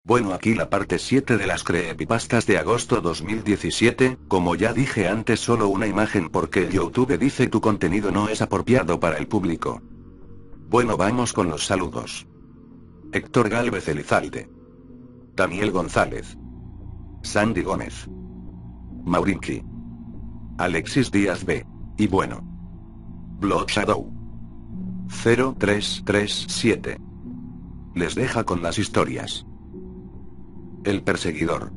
Bueno, aquí la parte 7 de las creepypastas de agosto 2017, como ya dije antes, solo una imagen porque YouTube dice tu contenido no es apropiado para el público. Bueno, vamos con los saludos. Héctor Gálvez Elizalde, Daniel González, Sandy Gómez, Maurinki, Alexis Díaz B. Y bueno, Blood Shadow 0337. Les deja con las historias. El perseguidor.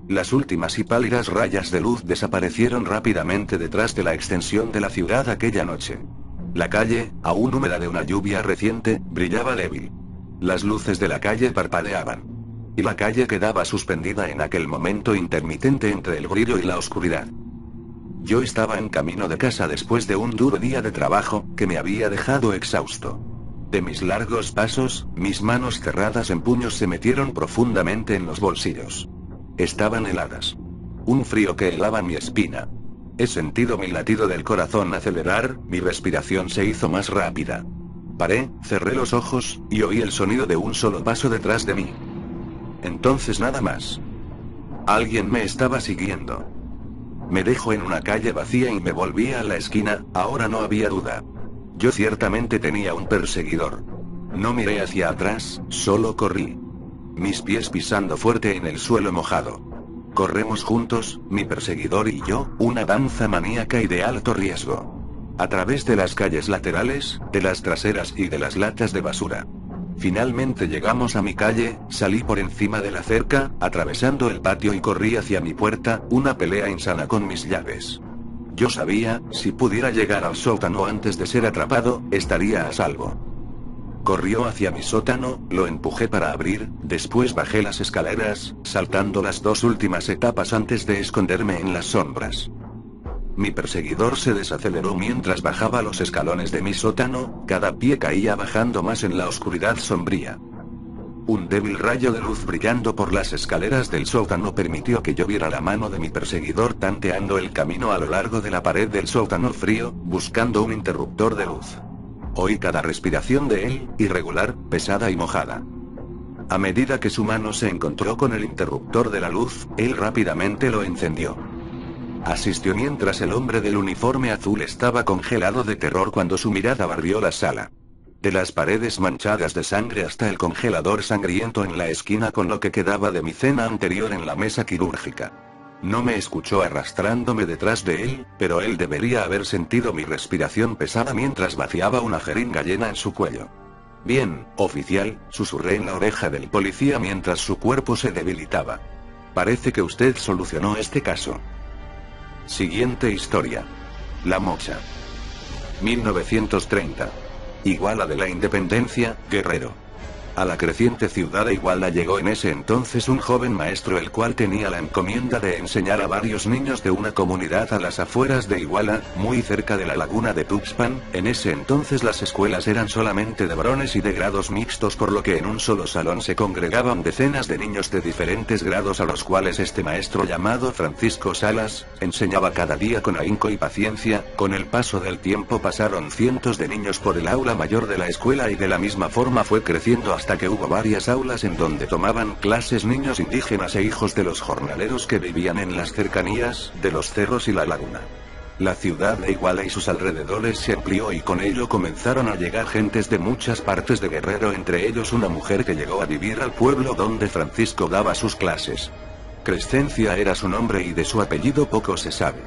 Las últimas y pálidas rayas de luz desaparecieron rápidamente detrás de la extensión de la ciudad aquella noche. La calle, aún húmeda de una lluvia reciente, brillaba débil. Las luces de la calle parpadeaban. Y la calle quedaba suspendida en aquel momento intermitente entre el brillo y la oscuridad. Yo estaba en camino de casa después de un duro día de trabajo, que me había dejado exhausto. De mis largos pasos, mis manos cerradas en puños se metieron profundamente en los bolsillos. Estaban heladas. Un frío que helaba mi espina. He sentido mi latido del corazón acelerar, mi respiración se hizo más rápida. Paré, cerré los ojos, y oí el sonido de un solo paso detrás de mí. Entonces nada más. Alguien me estaba siguiendo. Me dejó en una calle vacía y me volví a la esquina, ahora no había duda. Yo ciertamente tenía un perseguidor. No miré hacia atrás, solo corrí. Mis pies pisando fuerte en el suelo mojado. Corremos juntos, mi perseguidor y yo, una danza maníaca y de alto riesgo. A través de las calles laterales, de las traseras y de las latas de basura. Finalmente llegamos a mi calle, salí por encima de la cerca, atravesando el patio y corrí hacia mi puerta, una pelea insana con mis llaves. Yo sabía, si pudiera llegar al sótano antes de ser atrapado, estaría a salvo. Corrió hacia mi sótano, lo empujé para abrir, después bajé las escaleras, saltando las dos últimas etapas antes de esconderme en las sombras. Mi perseguidor se desaceleró mientras bajaba los escalones de mi sótano, cada pie caía bajando más en la oscuridad sombría. Un débil rayo de luz brillando por las escaleras del sótano permitió que yo viera la mano de mi perseguidor tanteando el camino a lo largo de la pared del sótano frío, buscando un interruptor de luz. Oí cada respiración de él, irregular, pesada y mojada. A medida que su mano se encontró con el interruptor de la luz, él rápidamente lo encendió. Asistió mientras el hombre del uniforme azul estaba congelado de terror cuando su mirada barrió la sala. De las paredes manchadas de sangre hasta el congelador sangriento en la esquina con lo que quedaba de mi cena anterior en la mesa quirúrgica. No me escuchó arrastrándome detrás de él, pero él debería haber sentido mi respiración pesada mientras vaciaba una jeringa llena en su cuello. Bien, oficial, susurré en la oreja del policía mientras su cuerpo se debilitaba. Parece que usted solucionó este caso. Siguiente historia. La Mocha. 1930. Iguala de la Independencia, Guerrero. A la creciente ciudad de Iguala llegó en ese entonces un joven maestro el cual tenía la encomienda de enseñar a varios niños de una comunidad a las afueras de Iguala, muy cerca de la laguna de Tuxpan. En ese entonces las escuelas eran solamente de varones y de grados mixtos, por lo que en un solo salón se congregaban decenas de niños de diferentes grados a los cuales este maestro llamado Francisco Salas, enseñaba cada día con ahínco y paciencia. Con el paso del tiempo pasaron cientos de niños por el aula mayor de la escuela y de la misma forma fue creciendo hasta que hubo varias aulas en donde tomaban clases niños indígenas e hijos de los jornaleros que vivían en las cercanías de los cerros y la laguna. La ciudad de Iguala y sus alrededores se amplió y con ello comenzaron a llegar gentes de muchas partes de Guerrero, entre ellos una mujer que llegó a vivir al pueblo donde Francisco daba sus clases. Crescencia era su nombre y de su apellido poco se sabe.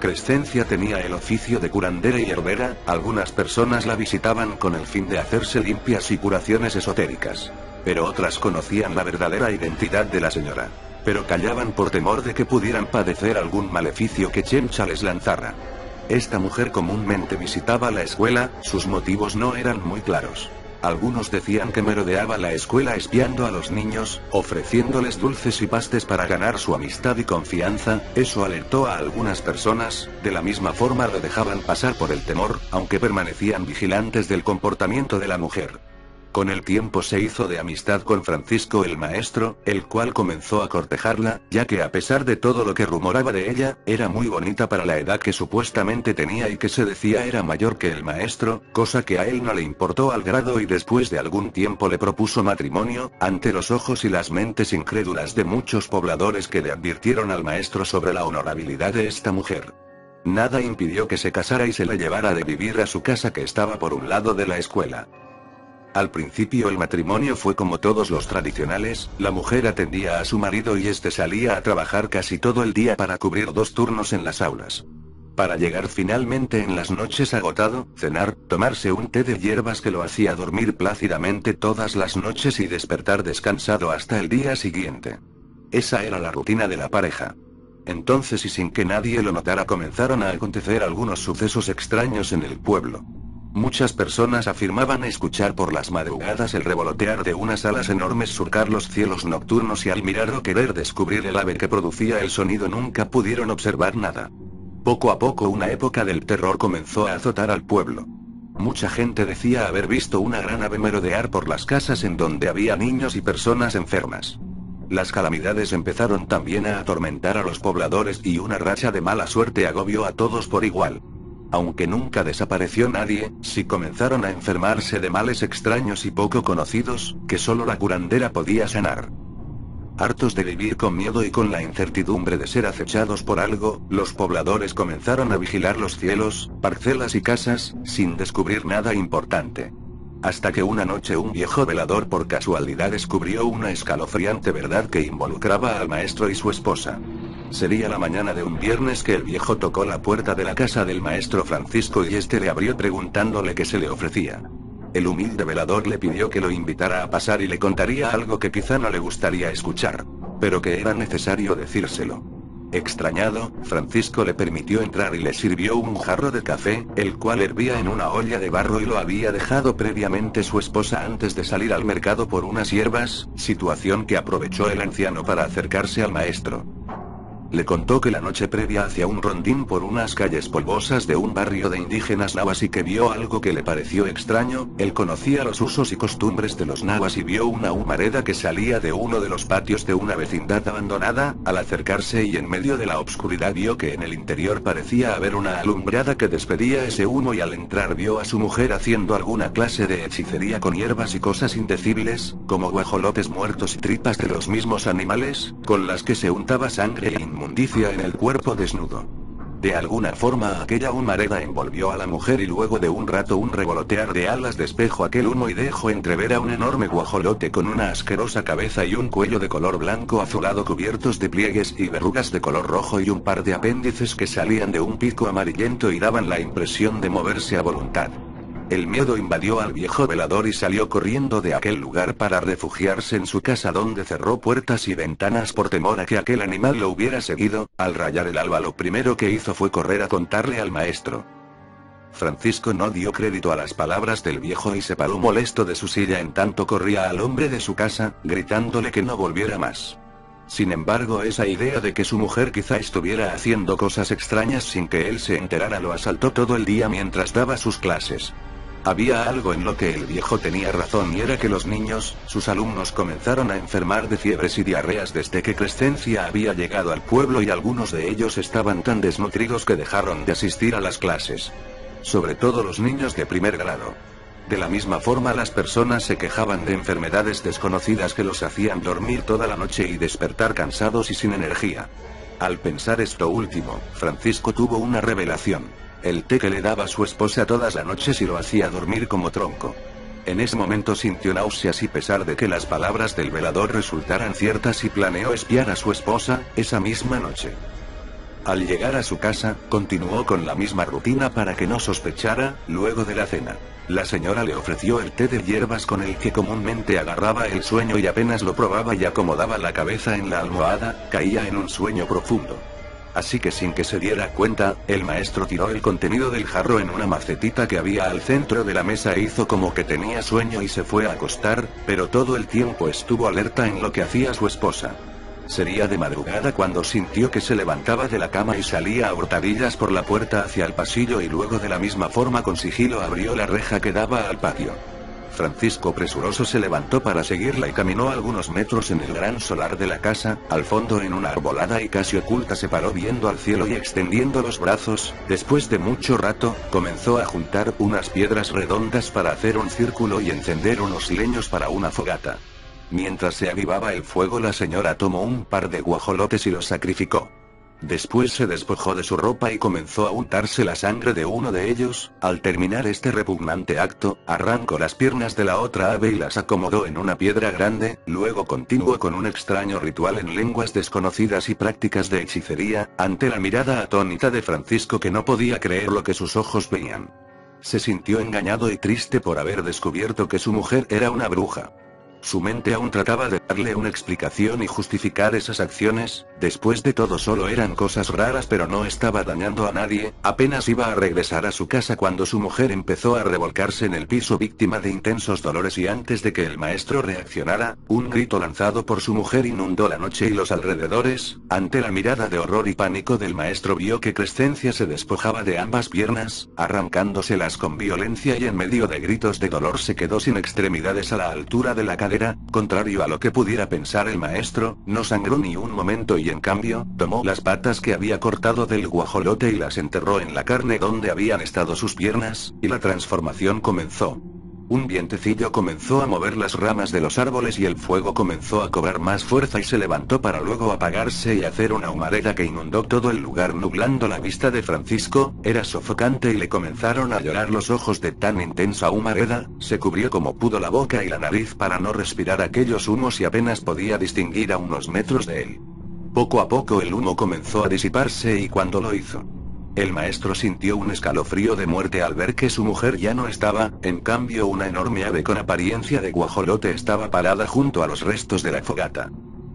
Crescencia tenía el oficio de curandera y herbera, algunas personas la visitaban con el fin de hacerse limpias y curaciones esotéricas. Pero otras conocían la verdadera identidad de la señora. Pero callaban por temor de que pudieran padecer algún maleficio que Chencha les lanzara. Esta mujer comúnmente visitaba la escuela, sus motivos no eran muy claros. Algunos decían que merodeaba la escuela espiando a los niños, ofreciéndoles dulces y pastes para ganar su amistad y confianza. Eso alertó a algunas personas, de la misma forma lo dejaban pasar por el temor, aunque permanecían vigilantes del comportamiento de la mujer. Con el tiempo se hizo de amistad con Francisco el maestro, el cual comenzó a cortejarla, ya que a pesar de todo lo que rumoraba de ella, era muy bonita para la edad que supuestamente tenía y que se decía era mayor que el maestro, cosa que a él no le importó al grado y después de algún tiempo le propuso matrimonio, ante los ojos y las mentes incrédulas de muchos pobladores que le advirtieron al maestro sobre la honorabilidad de esta mujer. Nada impidió que se casara y se la llevara de vivir a su casa que estaba por un lado de la escuela. Al principio el matrimonio fue como todos los tradicionales, la mujer atendía a su marido y este salía a trabajar casi todo el día para cubrir 2 turnos en las aulas. Para llegar finalmente en las noches agotado, cenar, tomarse un té de hierbas que lo hacía dormir plácidamente todas las noches y despertar descansado hasta el día siguiente. Esa era la rutina de la pareja. Entonces y sin que nadie lo notara comenzaron a acontecer algunos sucesos extraños en el pueblo. Muchas personas afirmaban escuchar por las madrugadas el revolotear de unas alas enormes surcar los cielos nocturnos y al mirar o querer descubrir el ave que producía el sonido nunca pudieron observar nada. Poco a poco una época del terror comenzó a azotar al pueblo. Mucha gente decía haber visto una gran ave merodear por las casas en donde había niños y personas enfermas. Las calamidades empezaron también a atormentar a los pobladores y una racha de mala suerte agobió a todos por igual. Aunque nunca desapareció nadie, sí comenzaron a enfermarse de males extraños y poco conocidos, que solo la curandera podía sanar. Hartos de vivir con miedo y con la incertidumbre de ser acechados por algo, los pobladores comenzaron a vigilar los cielos, parcelas y casas, sin descubrir nada importante. Hasta que una noche un viejo velador por casualidad descubrió una escalofriante verdad que involucraba al maestro y su esposa. Sería la mañana de un viernes que el viejo tocó la puerta de la casa del maestro Francisco y este le abrió preguntándole qué se le ofrecía. El humilde velador le pidió que lo invitara a pasar y le contaría algo que quizá no le gustaría escuchar, pero que era necesario decírselo. Extrañado, Francisco le permitió entrar y le sirvió un jarro de café, el cual hervía en una olla de barro y lo había dejado previamente su esposa antes de salir al mercado por unas hierbas, situación que aprovechó el anciano para acercarse al maestro. Le contó que la noche previa hacía un rondín por unas calles polvosas de un barrio de indígenas nahuas y que vio algo que le pareció extraño. Él conocía los usos y costumbres de los nahuas y vio una humareda que salía de uno de los patios de una vecindad abandonada. Al acercarse y en medio de la obscuridad vio que en el interior parecía haber una alumbrada que despedía ese humo y al entrar vio a su mujer haciendo alguna clase de hechicería con hierbas y cosas indecibles, como guajolotes muertos y tripas de los mismos animales, con las que se untaba sangre e inmundicia en el cuerpo desnudo. De alguna forma aquella humareda envolvió a la mujer y luego de un rato un revolotear de alas despejó aquel humo y dejó entrever a un enorme guajolote con una asquerosa cabeza y un cuello de color blanco azulado cubiertos de pliegues y verrugas de color rojo y un par de apéndices que salían de un pico amarillento y daban la impresión de moverse a voluntad. El miedo invadió al viejo velador y salió corriendo de aquel lugar para refugiarse en su casa donde cerró puertas y ventanas por temor a que aquel animal lo hubiera seguido. Al rayar el alba lo primero que hizo fue correr a contarle al maestro. Francisco no dio crédito a las palabras del viejo y se paró molesto de su silla en tanto corría al hombre de su casa, gritándole que no volviera más. Sin embargo, esa idea de que su mujer quizá estuviera haciendo cosas extrañas sin que él se enterara lo asaltó todo el día mientras daba sus clases. Había algo en lo que el viejo tenía razón y era que los niños, sus alumnos comenzaron a enfermar de fiebres y diarreas desde que Crescencia había llegado al pueblo y algunos de ellos estaban tan desnutridos que dejaron de asistir a las clases. Sobre todo los niños de primer grado. De la misma forma las personas se quejaban de enfermedades desconocidas que los hacían dormir toda la noche y despertar cansados y sin energía. Al pensar esto último, Francisco tuvo una revelación. El té que le daba su esposa todas las noches y lo hacía dormir como tronco. En ese momento sintió náuseas y pesar de que las palabras del velador resultaran ciertas y planeó espiar a su esposa, esa misma noche. Al llegar a su casa, continuó con la misma rutina para que no sospechara. Luego de la cena, la señora le ofreció el té de hierbas con el que comúnmente agarraba el sueño y apenas lo probaba y acomodaba la cabeza en la almohada, caía en un sueño profundo. Así que sin que se diera cuenta, el maestro tiró el contenido del jarro en una macetita que había al centro de la mesa e hizo como que tenía sueño y se fue a acostar, pero todo el tiempo estuvo alerta en lo que hacía su esposa. Sería de madrugada cuando sintió que se levantaba de la cama y salía a hurtadillas por la puerta hacia el pasillo y luego de la misma forma con sigilo abrió la reja que daba al patio. Francisco presuroso se levantó para seguirla y caminó algunos metros en el gran solar de la casa. Al fondo, en una arbolada y casi oculta, se paró viendo al cielo y extendiendo los brazos. Después de mucho rato, comenzó a juntar unas piedras redondas para hacer un círculo y encender unos leños para una fogata. Mientras se avivaba el fuego, la señora tomó un par de guajolotes y los sacrificó. Después se despojó de su ropa y comenzó a untarse la sangre de uno de ellos. Al terminar este repugnante acto, arrancó las piernas de la otra ave y las acomodó en una piedra grande. Luego continuó con un extraño ritual en lenguas desconocidas y prácticas de hechicería, ante la mirada atónita de Francisco, que no podía creer lo que sus ojos veían. Se sintió engañado y triste por haber descubierto que su mujer era una bruja. Su mente aún trataba de darle una explicación y justificar esas acciones. Después de todo, solo eran cosas raras, pero no estaba dañando a nadie. Apenas iba a regresar a su casa cuando su mujer empezó a revolcarse en el piso, víctima de intensos dolores, y antes de que el maestro reaccionara, un grito lanzado por su mujer inundó la noche y los alrededores. Ante la mirada de horror y pánico del maestro, vio que Crescencia se despojaba de ambas piernas, arrancándoselas con violencia, y en medio de gritos de dolor se quedó sin extremidades a la altura de la cadera. Contrario a lo que pudiera pensar el maestro, no sangró ni un momento y en cambio, tomó las patas que había cortado del guajolote y las enterró en la carne donde habían estado sus piernas, y la transformación comenzó. Un vientecillo comenzó a mover las ramas de los árboles y el fuego comenzó a cobrar más fuerza y se levantó para luego apagarse y hacer una humareda que inundó todo el lugar, nublando la vista de Francisco. Era sofocante y le comenzaron a llorar los ojos de tan intensa humareda. Se cubrió como pudo la boca y la nariz para no respirar aquellos humos y apenas podía distinguir a unos metros de él. Poco a poco el humo comenzó a disiparse y cuando lo hizo, el maestro sintió un escalofrío de muerte al ver que su mujer ya no estaba. En cambio, una enorme ave con apariencia de guajolote estaba parada junto a los restos de la fogata.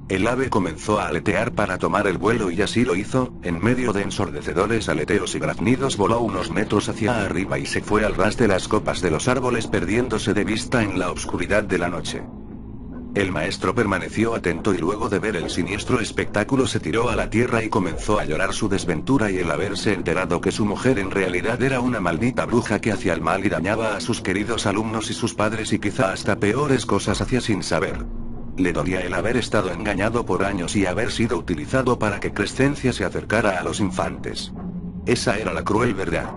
El ave comenzó a aletear para tomar el vuelo y así lo hizo. En medio de ensordecedores aleteos y graznidos voló unos metros hacia arriba y se fue al ras de las copas de los árboles, perdiéndose de vista en la oscuridad de la noche. El maestro permaneció atento y luego de ver el siniestro espectáculo se tiró a la tierra y comenzó a llorar su desventura y el haberse enterado que su mujer en realidad era una maldita bruja que hacía el mal y dañaba a sus queridos alumnos y sus padres y quizá hasta peores cosas hacía sin saber. Le dolía el haber estado engañado por años y haber sido utilizado para que Crescencia se acercara a los infantes. Esa era la cruel verdad.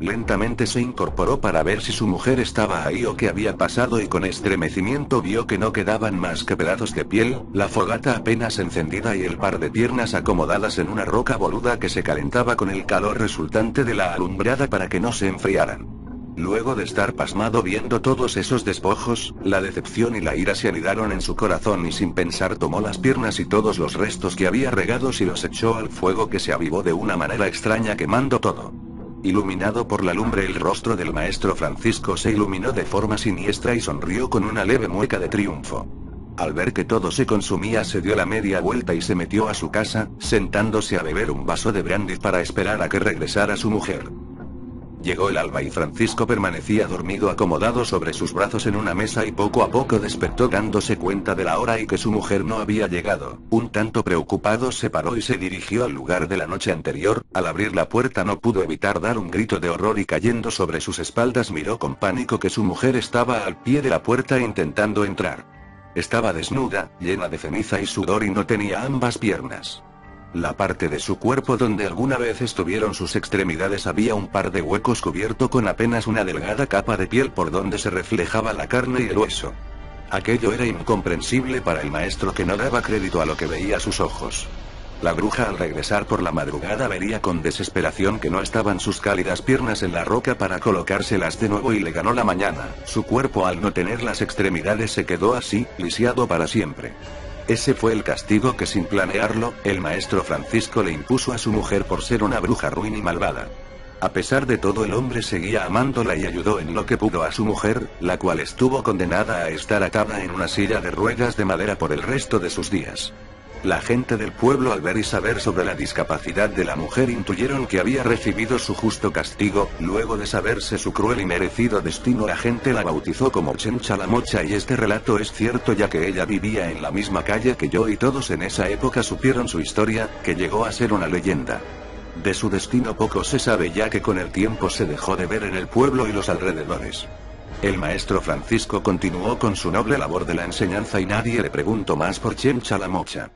Lentamente se incorporó para ver si su mujer estaba ahí o qué había pasado y con estremecimiento vio que no quedaban más que pedazos de piel, la fogata apenas encendida y el par de piernas acomodadas en una roca boluda que se calentaba con el calor resultante de la alumbrada para que no se enfriaran. Luego de estar pasmado viendo todos esos despojos, la decepción y la ira se anidaron en su corazón y sin pensar tomó las piernas y todos los restos que había regados y los echó al fuego, que se avivó de una manera extraña quemando todo. Iluminado por la lumbre, el rostro del maestro Francisco se iluminó de forma siniestra y sonrió con una leve mueca de triunfo. Al ver que todo se consumía, se dio la media vuelta y se metió a su casa, sentándose a beber un vaso de brandy para esperar a que regresara su mujer. Llegó el alba y Francisco permanecía dormido acomodado sobre sus brazos en una mesa y poco a poco despertó dándose cuenta de la hora y que su mujer no había llegado. Un tanto preocupado se paró y se dirigió al lugar de la noche anterior. Al abrir la puerta no pudo evitar dar un grito de horror y cayendo sobre sus espaldas miró con pánico que su mujer estaba al pie de la puerta intentando entrar. Estaba desnuda, llena de ceniza y sudor y no tenía ambas piernas. La parte de su cuerpo donde alguna vez estuvieron sus extremidades había un par de huecos cubierto con apenas una delgada capa de piel por donde se reflejaba la carne y el hueso. Aquello era incomprensible para el maestro, que no daba crédito a lo que veía a sus ojos. La bruja al regresar por la madrugada vería con desesperación que no estaban sus cálidas piernas en la roca para colocárselas de nuevo y le ganó la mañana. Su cuerpo al no tener las extremidades se quedó así, lisiado para siempre. Ese fue el castigo que sin planearlo, el maestro Francisco le impuso a su mujer por ser una bruja ruin y malvada. A pesar de todo, el hombre seguía amándola y ayudó en lo que pudo a su mujer, la cual estuvo condenada a estar atada en una silla de ruedas de madera por el resto de sus días. La gente del pueblo, al ver y saber sobre la discapacidad de la mujer, intuyeron que había recibido su justo castigo. Luego de saberse su cruel y merecido destino, la gente la bautizó como Chencha la Mocha, y este relato es cierto ya que ella vivía en la misma calle que yo y todos en esa época supieron su historia, que llegó a ser una leyenda. De su destino poco se sabe, ya que con el tiempo se dejó de ver en el pueblo y los alrededores. El maestro Francisco continuó con su noble labor de la enseñanza y nadie le preguntó más por Chencha la Mocha.